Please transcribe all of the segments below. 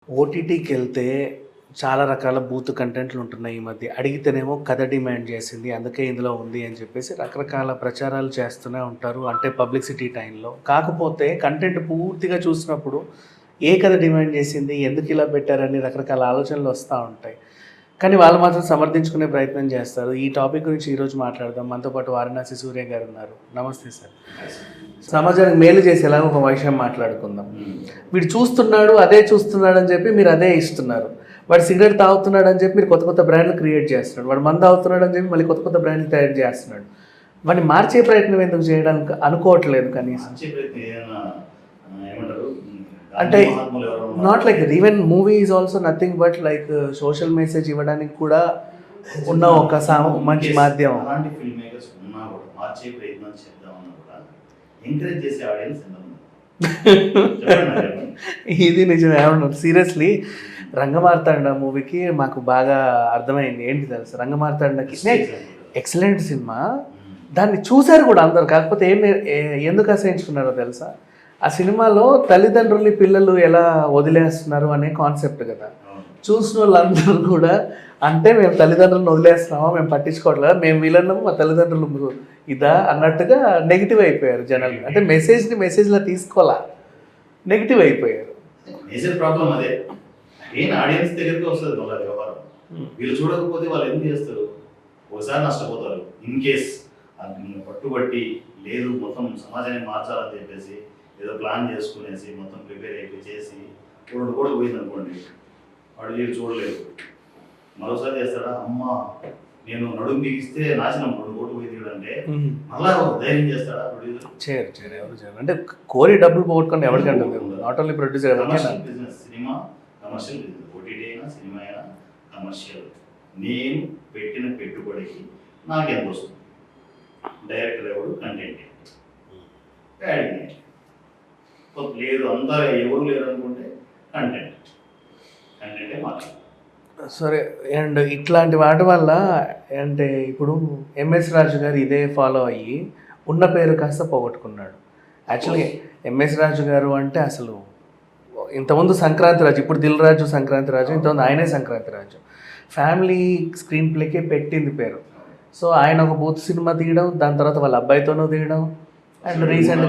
ఓటీటీకెళ్తే చాలా రకాల బూత్ కంటెంట్లు ఉంటున్నాయి ఈ మధ్య. అడిగితేనేమో కథ డిమాండ్ చేసింది. అందుకే ఇందులో ఉంది అని చెప్పేసి రకరకాల ప్రచారాలు చేస్తూనే ఉంటారు. అంటే పబ్లిసిటీ టైంలో. కాకపోతే కంటెంట్ పూర్తిగా చూసినప్పుడు ఏ కథ డిమాండ్ చేసింది? ఎందుకు ఇలా పెట్టారని రకరకాల ఆలోచనలు వస్తా ఉంటాయి. కానీ వాళ్ళు మాత్రం సమర్థించుకునే ప్రయత్నం చేస్తారు. ఈ టాపిక్ గురించి ఈరోజు మాట్లాడదాం. మనతో పాటు వారణాసి సూర్య గారు ఉన్నారు. నమస్తే సార్. సమాజానికి మేలు చేసేలా ఒక విషయం మాట్లాడుకుందాం. వీడు చూస్తున్నాడు, అదే చూస్తున్నాడు అని చెప్పి మీరు అదే ఇస్తున్నారు. వాడు సిగరెట్ తాగుతున్నాడు అని చెప్పి మీరు కొత్త కొత్త బ్రాండ్లు క్రియేట్ చేస్తున్నాడు. వాడు మందు తాగుతున్నాడు అని చెప్పి మళ్ళీ కొత్త కొత్త బ్రాండ్లు తయారు చేస్తున్నాడు. వాడిని మార్చే ప్రయత్నం ఎందుకు చేయడానికి అనుకోవట్లేదు కనీసం. అంటే not like even movie is also nothing but like social message ఇవ్వడానికి కూడా ఉన్న ఒక మంచి మాధ్యమం. అలాంటి ఫిల్మ్ మేకర్స్ ఉన్నా కూడా మార్చే ప్రయత్నం చేద్దామన్నా కూడా ఎంకరేజ్ చేసే ఆడియన్స్ ఇది నిజమే. ఏమన్నారు సీరియస్లీ రంగమార్తాండ మూవీకి మాకు బాగా అర్థమైంది. ఏంటి తెలుసు, రంగమార్తాండకి ఎక్సలెంట్ సినిమా. దాన్ని చూశారు కూడా అందరు. కాకపోతే ఎందుకు అసహించుకున్నారో తెలుసా? ఆ సినిమాలో తల్లిదండ్రుల్ని పిల్లలు ఎలా వదిలేస్తున్నారు అనే కాన్సెప్ట్ కదా. చూసిన వాళ్ళందరూ కూడా అంటే మేము తల్లిదండ్రులను వదిలేస్తున్నామా, మేము పట్టించుకోవట్లేదా, మేము వీళ్ళన్నాము, మా తల్లిదండ్రులు ఇదా అన్నట్టుగా నెగిటివ్ అయిపోయారు జనాలు. అంటే మెసేజ్లా తీసుకోవాలా, నెగిటివ్ అయిపోయారు. మేజర్ ప్రాబ్లం అదే. మెయిన్ ఆడియన్స్ దగ్గరికి వస్తుంది వాళ్ళ వ్యవహారం. వీళ్ళు చూడకపోతే వాళ్ళు ఎందుకు చేస్తారు? ఒకసారి నష్టపోతారు. ఇన్ కేస్ పట్టుబట్టి లేదు మొత్తం సమాజాన్ని మార్చాలని చెప్పేసి ఏదో ప్లాన్ చేసుకునేసి మొత్తం ప్రిపేర్ అయిపోయి చేసి 2 కోట్లు పోయింది అనుకోండి, వాడు వీళ్ళు చూడలేదు. మరోసారి చేస్తాడా? అమ్మ నేను నడుము బిగిస్తే నాశనం 2 కోట్లు పోయింది అంటే మళ్ళా ధైర్యం చేస్తాడా? చేయరు ఎవరు చేయరు. అంటే కోరి డబ్బులు పోగొట్టుకొని ఎవరికంటే not only producer, business. Cinema commercial business. OTT అయినా సినిమా అయినా కమర్షియల్. నేను పెట్టిన పెట్టుబడికి నాకెంత వస్తుంది? డైరెక్టర్ ఎవరు, కంటెంట్ లేదు, అంతా ఎవరు లేరు అనుకుంటే కంటెంటే మాట్లాడు. సరే. అండ్ ఇట్లాంటి వాటి వల్ల అంటే ఇప్పుడు ఎంఎస్ రాజు గారు ఇదే ఫాలో అయ్యి ఉన్న పేరు కాస్త పోగొట్టుకున్నాడు. యాక్చువల్గా ఎంఎస్ రాజు గారు అంటే అసలు ఇంతకుముందు సంక్రాంతి రాజు, ఇప్పుడు దిల్ రాజు సంక్రాంతి రాజు, ఇంతకుముందు ఆయనే సంక్రాంతి రాజు. ఫ్యామిలీ స్క్రీన్ ప్లేకే పెట్టింది పేరు. సో ఆయన ఒక బూత్ సినిమా తీయడం, దాని తర్వాత వాళ్ళ అబ్బాయితోనూ తీయడం, అండ్ రీసెంట్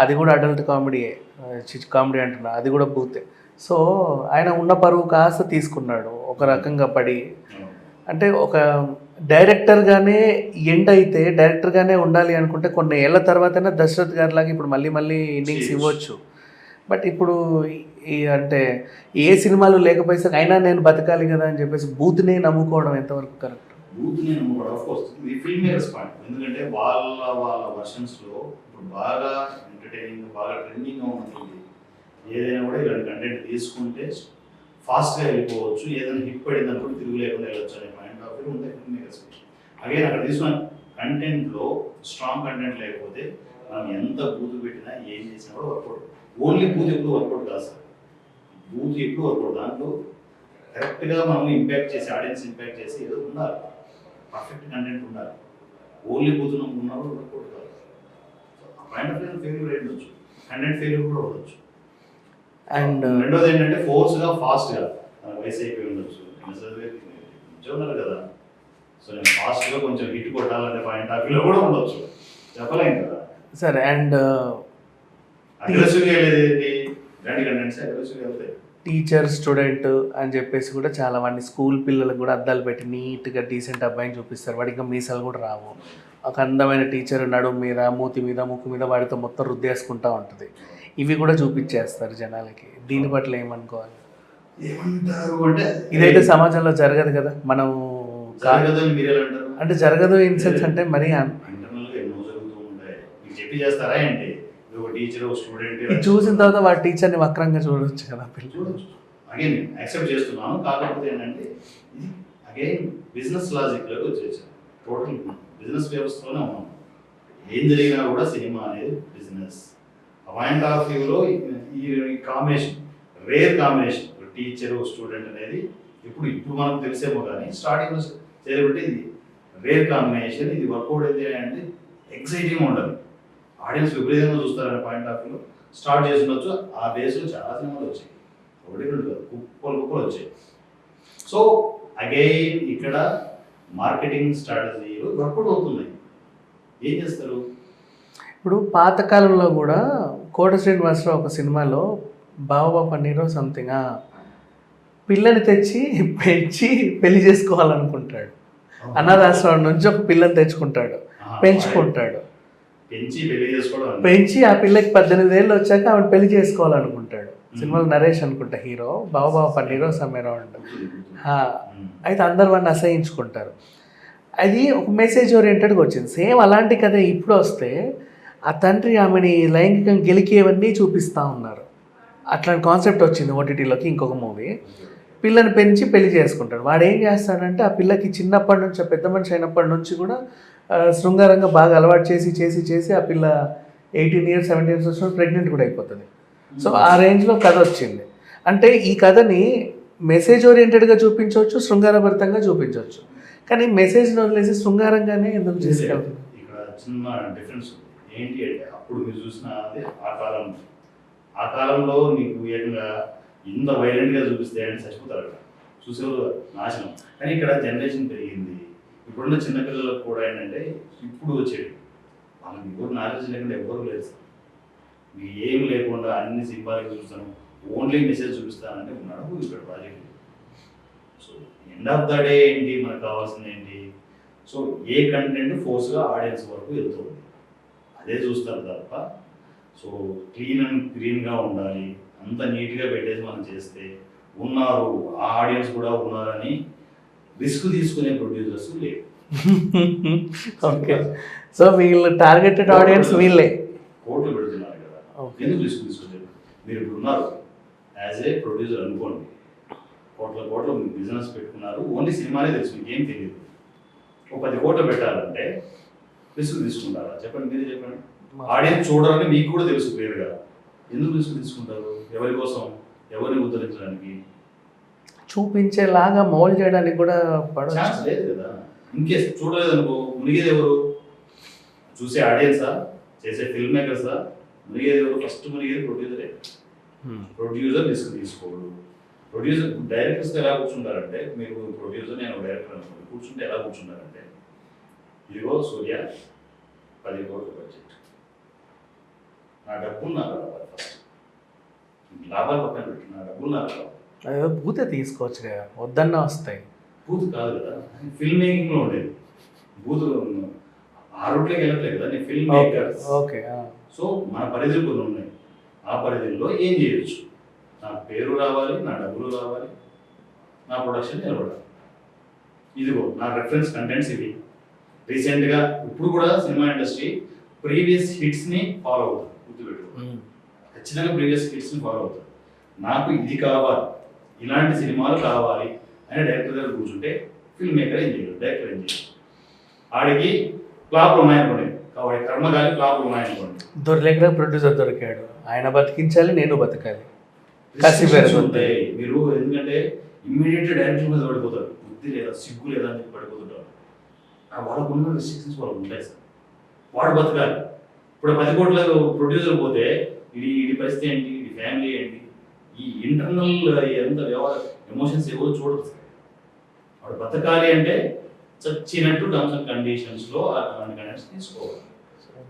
అది కూడా అడల్ట్ కామెడీయే, కామెడీ అంటున్నా, అది కూడా బూతే. సో ఆయన ఉన్న పరువు కాస్త తీసుకున్నాడు ఒక రకంగా పడి. అంటే ఒక డైరెక్టర్గానే ఎండ్ అయితే డైరెక్టర్గానే ఉండాలి అనుకుంటే కొన్ని ఏళ్ళ తర్వాతైనా దశరథ్ గారిలాగా ఇప్పుడు మళ్ళీ ఇన్నింగ్స్ ఇవ్వచ్చు. బట్ ఇప్పుడు అంటే ఏ సినిమాలు లేకపోయేసరికి అయినా నేను బతకాలి కదా అని చెప్పేసి బూత్నే నమ్ముకోవడం ఎంతవరకు కరెక్ట్? బూత్ని నమ్ముకోవడం ఆఫ్ కోర్స్ ఇది ఫిల్మ్ మేకర్స్ పాయింట్. ఎందుకంటే వాళ్ళ వర్షన్స్లో ఇప్పుడు బాగా ఎంటర్టైనింగ్, బాగా ట్రెండింగ్గా ఉంటుంది. ఏదైనా కూడా ఇలాంటి కంటెంట్ తీసుకుంటే ఫాస్ట్గా వెళ్ళిపోవచ్చు, ఏదైనా హిట్ పడింది అనుకుంటే తిరుగు లేకుండా వెళ్ళొచ్చు అనే పాయింట్ ఆఫ్ వ్యూ ఉంటాయి ఫిల్మ్ మేకర్స్. అగైన్ అక్కడ తీసుకున్న కంటెంట్లో స్ట్రాంగ్ కంటెంట్ లేకపోతే మనం ఎంత బూత్ పెట్టినా ఏం చేసినా కూడా వర్కౌట్. ఓన్లీ బూత్ ఎప్పుడు వర్కౌట్ కాదు సార్, బూత్ ఎప్పుడు వర్కౌట్. దాంట్లో కరెక్ట్గా మనం ఇంపాక్ట్ చేసి ఆడియన్స్ ఇంపాక్ట్ చేసి ఏదో ఉండాలి, పర్ఫెక్ట్ కంటెంట్ ఉండాలి. ఓన్లీ బూత్ ఉన్నప్పుడు వర్కౌట్ కాదు. ఆ పాయింట్ ఆఫ్ వ్యూ ఫెయిల్యూర్ అయ్యొచ్చు, కంటెంట్ ఫెయిల్యూర్ కూడా ఉండొచ్చు. అండ్ రెండోది ఏంటంటే ఫోర్స్గా ఫాస్ట్గా వయసు అయిపోయి ఉండొచ్చు, ఉన్నారు కదా. సో నేను ఫాస్ట్గా కొంచెం హిట్ కొట్టాలనే పాయింట్ ఆఫ్ వ్యూలో కూడా ఉండొచ్చు, చెప్పలేం కదా. సరే. అండ్ అగ్రెసివ్గా వెళ్ళేది ఇలాంటి కంటెంట్స్ అగ్రెసివ్గా వెళ్తాయి. టీచర్ స్టూడెంట్ అని చెప్పేసి కూడా చాలా మంది స్కూల్ పిల్లలకు కూడా అద్దాలు పెట్టి నీట్గా డీసెంట్ అబ్బాయిని చూపిస్తారు. వాడికి ఇంకా మీసాలు కూడా రావు. ఒక అందమైన టీచర్ నడుము మీద, మూతి మీద, ముక్కు మీద వాడితో మొత్తం రుద్దేసుకుంటూ ఉంటుంది. ఇవి కూడా చూపించేస్తారు జనాలకి. దీని పట్ల ఏమనుకోవాలి? ఏమంటారు అంటే ఇదైతే సమాజంలో జరగదు కదా. మనం అంటే జరగదు ఇన్ సెన్స్ అంటే మరి ఇంటర్నల్గా ఎన్నో జరుగుతూ ఉంటాయి. మీకు చెప్పి చేస్తారా ఏంటి? ఒక టీచర్ ఒక స్టూడెంట్ చూసిన తర్వాత వాడి టీచర్ని వక్రంగా చూడవచ్చు కదా. చూడవచ్చు. అగైన్ యాక్సెప్ట్ చేస్తున్నాను. కాకపోతే ఏంటంటే ఇది అగైన్ బిజినెస్ లాజిక్లోకి వచ్చేసాం. టోటల్ బిజినెస్ వ్యవస్థలోనే ఉన్నాం. ఏం జరిగినా కూడా సినిమా అనేది బిజినెస్. పాయింట్ ఆఫ్ వ్యూలో ఈ combination rare combination, teacher student అనేది ఇప్పుడు మనకు తెలిసేమో కానీ స్టార్టింగ్లో చేయబట్టి ఇది రేర్ కాంబినేషన్. ఇది వర్కౌట్ అయితే అంటే ఎక్సైటింగ్గా ఉంటుంది, ఆడియన్స్ విపరీతంగా చూస్తారనే పాయింట్ ఆఫ్ వ్యూలో స్టార్ట్ చేసి ఉండొచ్చు. ఆ బేస్లో చాలా సినిమాలు వచ్చాయి. ఒకటి రెండు కాదు, కుప్పలు వచ్చాయి. సో అగైన్ ఇక్కడ మార్కెటింగ్ స్ట్రాటజీలు వర్కౌట్ అవుతున్నాయి. ఏం చేస్తారు? ఇప్పుడు పాతకాలంలో కూడా కోట శ్రీనివాసరావు ఒక సినిమాలో బావా పన్నీరో సంథింగ్ పిల్లని తెచ్చి పెంచి పెళ్లి చేసుకోవాలనుకుంటాడు. అనాథాశ్రమం నుంచి ఒక పిల్లని తెచ్చుకుంటాడు, పెంచుకుంటాడు, పెంచి ఆ పిల్లకి 18 ఏళ్ళు వచ్చాక ఆవిడ పెళ్లి చేసుకోవాలనుకుంటాడు. సినిమాలో నరేష్ అనుకుంటా హీరో, బావా పన్నీరో సమ్మేరో అంటారు. అయితే అందరు వాడిని అసహించుకుంటారు. అది ఒక మెసేజ్ ఓరియంటెడ్గా వచ్చింది. సేమ్ అలాంటి కథ ఇప్పుడు వస్తే ఆ తండ్రి ఆమెని లైంగికంగా గెలికేవన్నీ చూపిస్తూ ఉన్నారు. అట్లాంటి కాన్సెప్ట్ వచ్చింది ఓటీటీలోకి. ఇంకొక మూవీ, పిల్లని పెంచి పెళ్లి చేసుకుంటాడు. వాడు ఏం చేస్తాడంటే ఆ పిల్లకి చిన్నప్పటి నుంచి, పెద్ద మనిషి అయినప్పటి నుంచి కూడా శృంగారంగా బాగా అలవాటు చేసి ఆ పిల్ల 18 years 17 years వచ్చినప్పుడు ప్రెగ్నెంట్ కూడా అయిపోతుంది. సో ఆ రేంజ్లో కథ వచ్చింది. అంటే ఈ కథని మెసేజ్ ఓరియంటెడ్గా చూపించవచ్చు, శృంగారభరితంగా చూపించవచ్చు. కానీ మెసేజ్ని వదిలేసి శృంగారంగానే ఎందుకు చేసుకెళ్తారు? ఇక్కడ చిన్న డిఫరెన్స్ ఏంటి అంటే, అప్పుడు మీరు చూసిన ఆ కాలంలో నీకు ఏకంగా ఇంత వైలెంట్గా చూపిస్తే అంటే చచ్చిపోతారు అక్కడ, చూసేవారు నాశనం. కానీ ఇక్కడ జనరేషన్ పెరిగింది. ఇప్పుడున్న చిన్నపిల్లలకు కూడా ఏంటంటే ఇప్పుడు వచ్చేది వాళ్ళకి ఎవరు నాలెడ్జ్ లేకుండా ఎవరు లేదు సార్. మీకు ఏం లేకుండా అన్ని సింబాలిక్ చూస్తాను, ఓన్లీ మెసేజ్ చూపిస్తానంటే ఉన్నాడు ఇక్కడ project. So end of the day ఏంటి మనకు కావాల్సింది ఏంటి? సో ఏ కంటెంట్ ఫోర్స్గా ఆడియన్స్ వరకు వెళ్తుంది అదే చూస్తారు తప్ప, సో క్లీన్ అండ్ గ్రీన్గా ఉండాలి, అంత నీట్గా పెట్టేసి మనం చేస్తే ఉన్నారు ఆ ఆడియన్స్ కూడా ఉన్నారని రిస్క్ తీసుకునే ప్రొడ్యూసర్స్ లేవు. ఓకే, సో వీళ్ళు టార్గెటెడ్ ఆడియన్స్ వీళ్ళే కోట్లు పెడుతున్నారు కదా, ఎందుకు రిస్క్ తీసుకోలేదు? మీరు ఇప్పుడు ఉన్నారు యాజ్ ఏ ప్రొడ్యూసర్ అనుకోండి, కోట్ల మీరు బిజినెస్ పెట్టుకున్నారు, ఓన్లీ సినిమానే తెలుసు, మీకు ఏం తెలియదు. ఒక 10 కోట్లు పెట్టాలంటే రిస్క్ తీసుకుంటారా? చెప్పండి, మీరే చెప్పండి. ఆడియన్స్ చూడాలని మీకు కూడా తెలుసు క్లియర్గా, ఎందుకు రిస్క్ తీసుకుంటారు? ఎవరి కోసం? ఎవరిని ఉద్ధరించడానికి? చూపించేలాగా మోల్డ్ చేయడానికి కూడా ఛాన్స్ లేదు కదా. ఇన్కేస్ చూడలేదు అనుకో, మునిగేది ఎవరు? చూసే ఆడియన్సా? చేసే ఫిల్మ్ మేకర్సా? మునిగేది ఎవరు? ఫస్ట్ మునిగేది ప్రొడ్యూసరే. ప్రొడ్యూసర్ రిస్క్ తీసుకోడు. ప్రొడ్యూసర్ డైరెక్టర్స్తో ఎలా కూర్చుంటారంటే, మీరు ప్రొడ్యూసర్ నేను డైరెక్టర్ అనుకోండి, కూర్చుంటే ఎలా కూర్చుంటారంటే, ఇదిగో సూర్య 10 కోట్ల బడ్జెట్, నా డబ్బులు నాకు రావాలి, ఫస్ట్ లాభాలు పక్కన పెట్టి నా డబ్బులు నాకు రావాలి. అదే పూతే తీసుకోవచ్చు కదా, వద్దన్నా వస్తాయి. బూత్ కాదు కదా, ఫిల్మ్ మేకింగ్లో ఉండేది. బూత్ ఆ రూట్లోకి వెళ్ళట్లేదు కదా, నేను ఫిల్మ్ మేకర్. ఓకే, సో మన పరిధులు కొన్ని ఉన్నాయి, ఆ పరిధిలో ఏం చేయొచ్చు? నా పేరు రావాలి, నా డబ్బులు రావాలి, నా ప్రొడక్షన్ నిలబడాలి. ఇదిగో నా రెఫరెన్స్ కంటెంట్స్ ఇవి. రీసెంట్గా ఇప్పుడు కూడా సినిమా ఇండస్ట్రీ ప్రీవియస్ హిట్స్ని ఫాలో అవుతుంది, గుర్తుపెట్టుకో. ఖచ్చితంగా ప్రీవియస్ హిట్స్ని ఫాలో అవుతుంది. నాకు ఇది కావాలి, ఇలాంటి సినిమాలు కావాలి అని డైరెక్టర్ దగ్గర కూర్చుంటే ఫిల్మ్ మేకర్ ఏం చేయడు, డైరెక్టర్ ఏం చేయడు. ఆడికి ఫ్లాప్లు ఉన్నాయనుకోండి, కాబట్టి కర్మగాలి ఫ్లాప్లు ఉన్నాయనుకోండి, దొరలేక ప్రొడ్యూసర్ దొరికాడు, ఆయన బతికించాలి, నేను బతకాలి. ఉంటాయి మీరు. ఎందుకంటే ఇమ్మీడియట్ డైరెక్టర్ మీద పడిపోతారు, బుద్ధి లేదా సిగ్గు లేదా అని చెప్పి పడిపోతుంటారు. వాళ్ళకు ఉన్న రిస్ట్రిక్షన్స్ వాళ్ళకు ఉంటాయి సార్. వాడు బతకాలి. ఇప్పుడు 10 కోట్ల ప్రొడ్యూసర్ పోతే ఇది పరిస్థితి ఏంటి, ఇది ఫ్యామిలీ ఏంటి, ఈ ఇంటర్నల్ ఎంత ఎమోషన్స్ ఎవరు చూడరు సార్. వాడు బతకాలి అంటే చచ్చినట్టు టర్మ్స్ అండ్ కండిషన్స్లో అలాంటి కండిషన్స్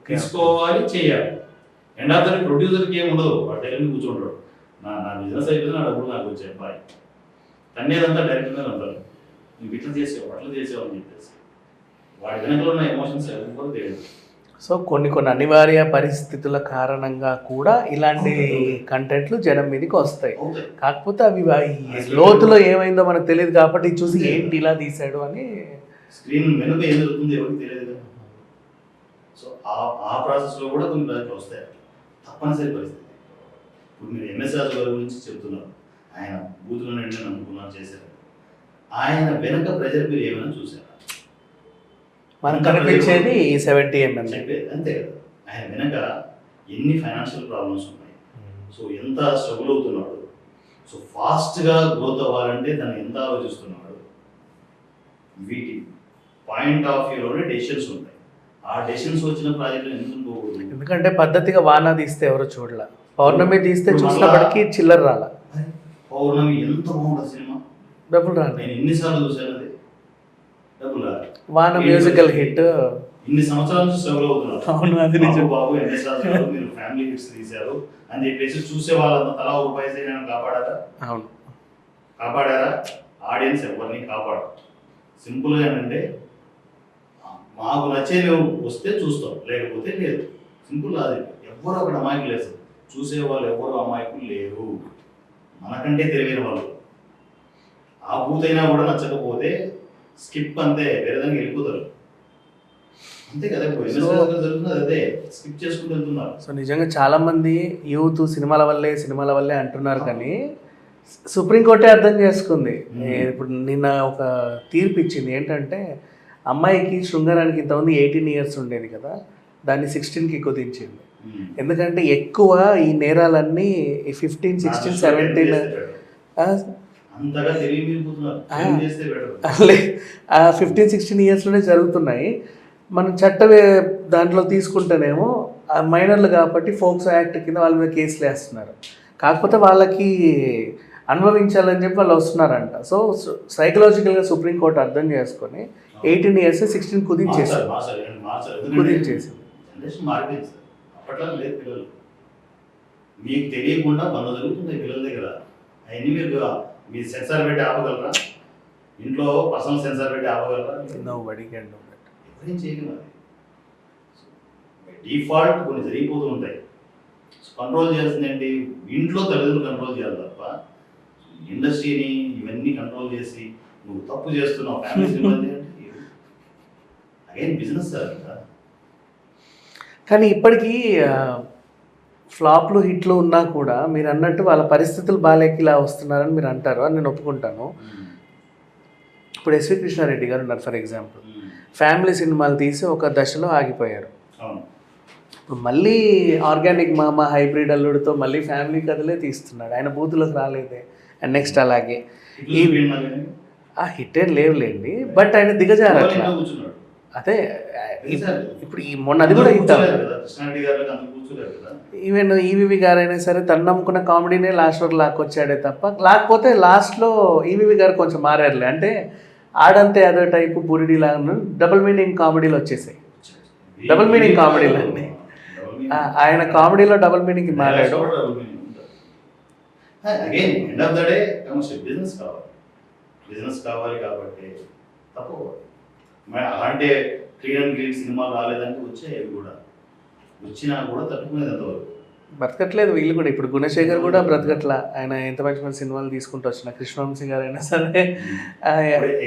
తీసుకోవాలి, చేయాలి. ఎండ్ ఆఫ్ ద ప్రొడ్యూసర్కి ఏమి ఉండదు, వాడు డైరెక్ట్ కూర్చుంటాడు, నా బిజినెస్ అయిపోతే నా డబ్బులు నాకు వచ్చాయి బాయ్, తన్నేదంతా డైరెక్ట్ మీద ఉంటారు. నువ్వు ఇట్లా చేసావు అట్లా చేసావు అని చెప్పేసి వాడి వెనకలో ఉన్న ఎమోషన్స్ ఎవరు తెలియదు. సో కొన్ని అనివార్య పరిస్థితుల కారణంగా కూడా ఇలాంటి కంటెంట్లు జనం మీదకి వస్తాయి. కాకపోతే అవి లోతులో ఏమైందో మనకు తెలియదు కాబట్టి చూసి ఏంటి ఇలా తీసాడు అని స్క్రీన్ వెనుక ఏం జరుగుతుంది ఎవరికి తెలియదు. సో ఆ ప్రాసెస్లో కూడా కొన్ని ప్రాజెక్టులు వస్తాయి, తప్పనిసరి పరిస్థితి. ఇప్పుడు మీరు ఎంఎస్ రాజు గారి గురించి చెప్తున్నారు, ఆయన బూతులో నిండి నమ్ముకున్నారు, చేశారు. ఆయన వెనక ప్రెజర్ మీరు ఏమైనా చూసారా? మనకు కనిపించేది 70mm చెప్పేది అంతే కదా. ఆయన వెనక ఎన్ని ఫైనాన్షియల్ ప్రాబ్లమ్స్ ఉన్నాయి, సో ఎంత స్ట్రగుల్ అవుతున్నాడు, సో ఫాస్ట్గా గ్రోత్ అవ్వాలంటే తను ఎంత ఆలోచిస్తున్నాడు, వీటి పాయింట్ ఆఫ్ వ్యూలోనే డెసిషన్స్ ఉంటాయి. ఆ డెసిషన్స్ వచ్చిన ప్రాజెక్టులు ఎందుకు పోకూడదు? ఎందుకంటే పద్ధతిగా వానా తీస్తే ఎవరు చూడలే, పౌర్ణమి తీస్తే చూసినప్పటికీ చిల్లర రాల. పౌర్ణమి ఎంత బాగుంటుంది సినిమా. డబ్బులు రాదు. నేను ఎన్నిసార్లు చూశాను అది. డబ్బులు రాదు. వాన మ్యూజికల్ హిట్. ఇన్ని సంవత్సరాల నుంచి స్ట్రగుల్ అవుతున్నారు. అవును, అది నిజం. బాబు ఎన్నిసార్లు మీరు ఫ్యామిలీ హిట్స్ తీశారు అని చెప్పేసి చూసే వాళ్ళంతా తలా ఒక పైసా నేను కాపాడారా? అవును, కాపాడారా? ఆడియన్స్ ఎవరిని కాపాడు. సింపుల్గా ఏంటంటే మాకు నచ్చేది వస్తే చూస్తాం, లేకపోతే లేదు. సింపుల్ అది. ఎవరు అక్కడ అమాయకులు లేదు. చూసే వాళ్ళు ఎవరు అమాయకులు లేరు. మనకంటే తెలివైన వాళ్ళు. ఆ పూతైనా కూడా నచ్చకపోతే స్కిప్, అంతే, వేరే దానికి వెళ్ళిపోతారు. అంతే కదా జరుగుతుంది. అదే స్కిప్ చేసుకుంటూ వెళ్తున్నారు. సో నిజంగా చాలామంది యూత్ సినిమాల వల్లే అంటున్నారు, కానీ సుప్రీంకోర్టే అర్థం చేసుకుంది. ఇప్పుడు నిన్న ఒక తీర్పు ఇచ్చింది ఏంటంటే, అమ్మాయికి శృంగారానికి ఇంతమంది 18 years ఉండేది కదా, దాన్ని 16కి కుదించింది. ఎందుకంటే ఎక్కువ ఈ నేరాలన్నీ 15, 16, 17 అంతగా తెలియమిపోతున్నారు. 15, 16 yearsలోనే జరుగుతున్నాయి. మనం దాంట్లో తీసుకుంటేనేమో మైనర్లు కాబట్టి ఫోక్సో యాక్ట్ కింద వాళ్ళ మీద కేసులు వేస్తున్నారు. కాకపోతే వాళ్ళకి అనుభవించాలని చెప్పి వాళ్ళు వస్తున్నారంట. సో సైకలాజికల్గా సుప్రీంకోర్టు అర్థం చేసుకొని 18 years 16 కుదించేసింది. జనరేషన్ మారిపోయింది సార్. అప్పట్లో లేదు. పిల్లలు మీకు తెలియకుండా 100 జరుగుతుంది పిల్లల దగ్గర. అవన్నీ మీరు సెన్సార్ పెట్టి ఆపగలరా? ఇంట్లో పర్సనల్ సెన్సార్ పెట్టి ఆపగలరా? ఎవరేం చేయగలరు. డిఫాల్ట్ కొన్ని జరిగిపోతూ ఉంటాయి. కంట్రోల్ చేస్తుందండి ఇంట్లో తల్లిదండ్రులు కంట్రోల్ చేయాలి తప్ప ఇండస్ట్రీని ఇవన్నీ కంట్రోల్ చేసి నువ్వు తప్పు చేస్తున్నావు family cinema again business sir. కానీ ఇప్పటికీ ఫ్లాప్లు హిట్లు ఉన్నా కూడా మీరు అన్నట్టు వాళ్ళ పరిస్థితులు బాగాలేక ఇలా వస్తున్నారని మీరు అంటారు, అని నేను ఒప్పుకుంటాను. ఇప్పుడు ఎస్వి కృష్ణారెడ్డి గారు ఉన్నారు ఫర్ ఎగ్జాంపుల్. ఫ్యామిలీ సినిమాలు తీసి ఒక దశలో ఆగిపోయారు. ఇప్పుడు మళ్ళీ ఆర్గానిక్ మామ హైబ్రిడ్ అల్లుడితో మళ్ళీ ఫ్యామిలీ కథలే తీస్తున్నాడు. ఆయన బూతులకు రాలేదే. అండ్ నెక్స్ట్ అలాగే ఈ హిట్ ఏం లేవులేండి, బట్ ఆయన దిగజారట్లా. అదే ఇప్పుడు ఈ మొన్న అది కూడా హిట్ ఈవెన్ ఈవీవి గారైనా సరే తను నమ్ముకున్న కామెడీనే లాస్ట్ వరకు లాక్కొచ్చాడే తప్ప, లేకపోతే లాస్ట్లో ఈవీవి గారు కొంచెం మారారులే. అంటే ఆడంతే అదో టైపు బురిడి లాగా డబుల్ మీనింగ్ కామెడీలు వచ్చేసాయి. డబుల్ మీనింగ్ కామెడీలు అండి. ఆయన కామెడీలో డబుల్ మీనింగ్ మారాడు. Again end of the day business కావాలి కాబట్టి తప్పు. అలాంటి క్లీన్ అండ్ గ్రీన్ సినిమాలు రాలేదంటే వచ్చాయి. అవి కూడా వచ్చినా కూడా తట్టుకునేది ఎంతవరకు బ్రతకట్లేదు వీళ్ళు కూడా. ఇప్పుడు గుణశేఖర్ కూడా బ్రతకట్లా. ఆయన ఎంత మంచి మంచి సినిమాలు తీసుకుంటూ వచ్చిన కృష్ణవంశీ గారు అయినా సరే.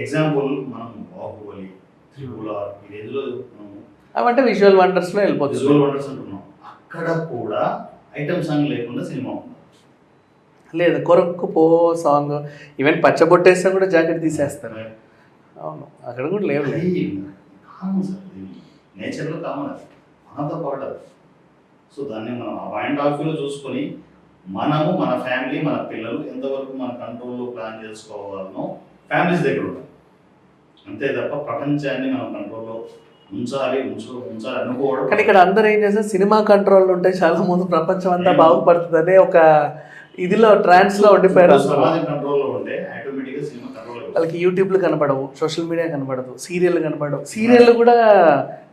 ఎగ్జాంపుల్ మనం బాహుబలి, త్రిపుల ఈ రేంజ్లో అవంటే విజువల్ వండర్స్లో వెళ్ళిపోతుంది. విజువల్ వండర్స్ అంటున్నాం. అక్కడ కూడా ఐటమ్ సాంగ్ లేకుండా సినిమా ఉంది. లేదు, కొరకు పో సాంగ్. ఈవెన్ పచ్చబొట్టేస్తే కూడా జాకెట్ తీసేస్తారు. అవును, అక్కడ కూడా లేవు. కామన్ సార్, నేచర్లో కామన్. అది మనతో పాటు. సో దాన్ని మనం ఆ పాయింట్ ఆఫ్ వ్యూలో చూసుకొని మనము మన ఫ్యామిలీ మన పిల్లలు ఎంతవరకు మన కంట్రోల్లో ప్లాన్ చేసుకోవాలనో ఫ్యామిలీస్ దగ్గర ఉంటాం. అంతే తప్ప ప్రపంచాన్ని మనం కంట్రోల్లో ఉంచాలి అనుకోవడం. కానీ ఇక్కడ అందరూ ఏం చేస్తారు, సినిమా కంట్రోల్ ఉంటే చాలా ముందు ప్రపంచం అంతా బాగుపడుతుంది అనే ఒక ఇదిలో ట్రాన్స్లో ఉండిపోయారు. సమాజం కంట్రోల్లో ఉంటే ఆటోమేటిక్గా సినిమా కంట్రోల్. వాళ్ళకి యూట్యూబ్లు కనపడవు, సోషల్ మీడియా కనపడదు, సీరియల్ కనపడవు. సీరియల్ కూడా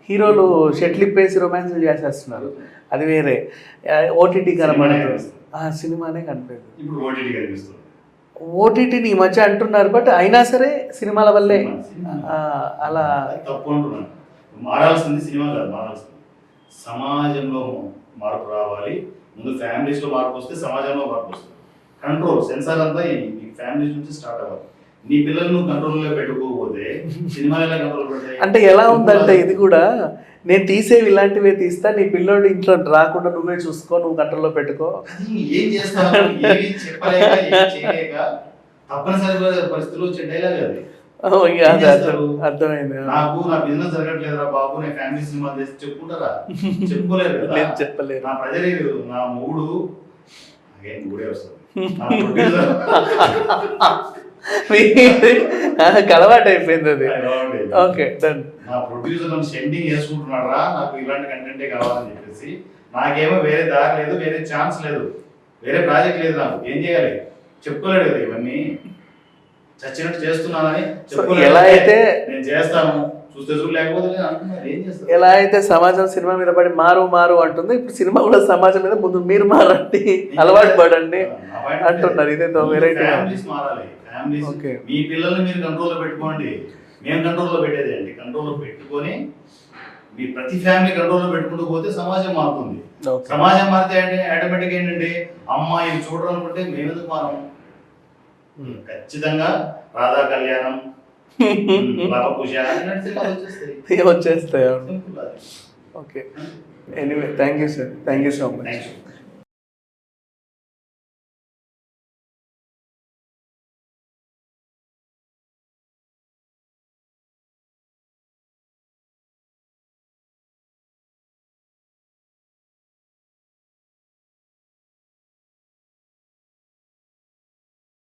హీరోలు షెట్లు ఇప్పేసి రొమాన్స్లు చేసేస్తున్నారు, అది వేరే. ఓటీటీ కనపడదు, సినిమానే కనిపించదు. ఇప్పుడు ఓటీటీ కనిపిస్తుంది. ఓటీటీని ఈ మధ్య అంటున్నారు, బట్ అయినా సరే సినిమాల వల్లే అలా తప్పు అంటున్నాను. మారాల్సింది సినిమా కాదు, మారాల్సింది సమాజంలో మార్పు రావాలి. ముందు ఫ్యామిలీస్లో మార్పు వస్తే సమాజంలో మార్పు వస్తుంది. కంట్రోల్ సెన్సార్ అంతా ఈ ఫ్యామిలీస్ నుంచి స్టార్ట్ అవ్వాలి. నీ పిల్లలు నువ్వు కంట్రోల్లో పెట్టుకోకపోతే సినిమాలు ఎలా కంట్రోల్ పెడతాయి? అంటే ఎలా ఉందంటే ఇది కూడా, నేను తీసేవి ఇలాంటివే తీస్తా, నీ పిల్లోడు ఇంట్లో రాకుండా నువ్వే చూసుకో, నువ్వు కంట్రోల్లో పెట్టుకో. ఏం చేస్తావు? ఏమి చెప్పలేక ఏం చేయలేక తప్పనిసరిగా పరిస్థితులు వచ్చే డైలాగ్ అది. అర్థమైంది. నాకు నా బిజినెస్ జరగట్లేదురా బాబు, నేను ఫ్యామిలీ సినిమా చేసి చెప్పుకుంటారా? చెప్పుకోలేరు కదా. చెప్పలేదు. నా ప్రజలే నా మూడు మూడే వస్తుంది. అలవాటు అయిపోయింది అది. Okay, done. నా ప్రొడ్యూసర్ నన్ను సెండింగ్ చేసుకుంటున్నారా, నాకు ఇలాంటి కంటెంటే కావాలని చెప్పేసి. నాకేమో వేరే దారి లేదు, వేరే ఛాన్స్ లేదు, వేరే ప్రాజెక్ట్ లేదు. నాకు ఏం చేయాలి? చెప్పుకోలేడు కదా ఇవన్నీ. చచ్చినట్టు చేస్తున్నానని సో చెప్పుకోలేడు. ఎలా అయితే నేను చేస్తాను చూస్తే చూడు లేకపోతే నేను అంటున్నారు ఏం చేస్తారు. ఎలా అయితే సమాజం సినిమా మీద పడి మారు మారు అంటుంది, ఇప్పుడు సినిమా కూడా సమాజం మీద ముందు మీరు మారండి, అలవాటు పడండి అంటున్నారు. ఇదేదో వెరైటీ. ఫ్యామిలీస్ మారాలి. Families Okay. మీ పిల్లల్ని మీరు కంట్రోల్లో పెట్టుకోండి. మేము కంట్రోల్లో పెట్టేది అండి. కంట్రోల్లో పెట్టుకొని మీ ప్రతి ఫ్యామిలీ కంట్రోల్లో పెట్టుకుంటూ పోతే సమాజం మారుతుంది. Okay. సమాజం మారితే ఆటోమేటిక్ ఏంటంటే అమ్మాయిలు చూడాలనుకుంటే మేము ఎందుకు మారము. ఖచ్చితంగా రాధా కళ్యాణం, లవకుశ ఇలాంటి సినిమాలు వచ్చేస్తాయి. వచ్చేస్తాయి. Simple అది. Okay, anyway thank you sir, thank you so much. Thank you.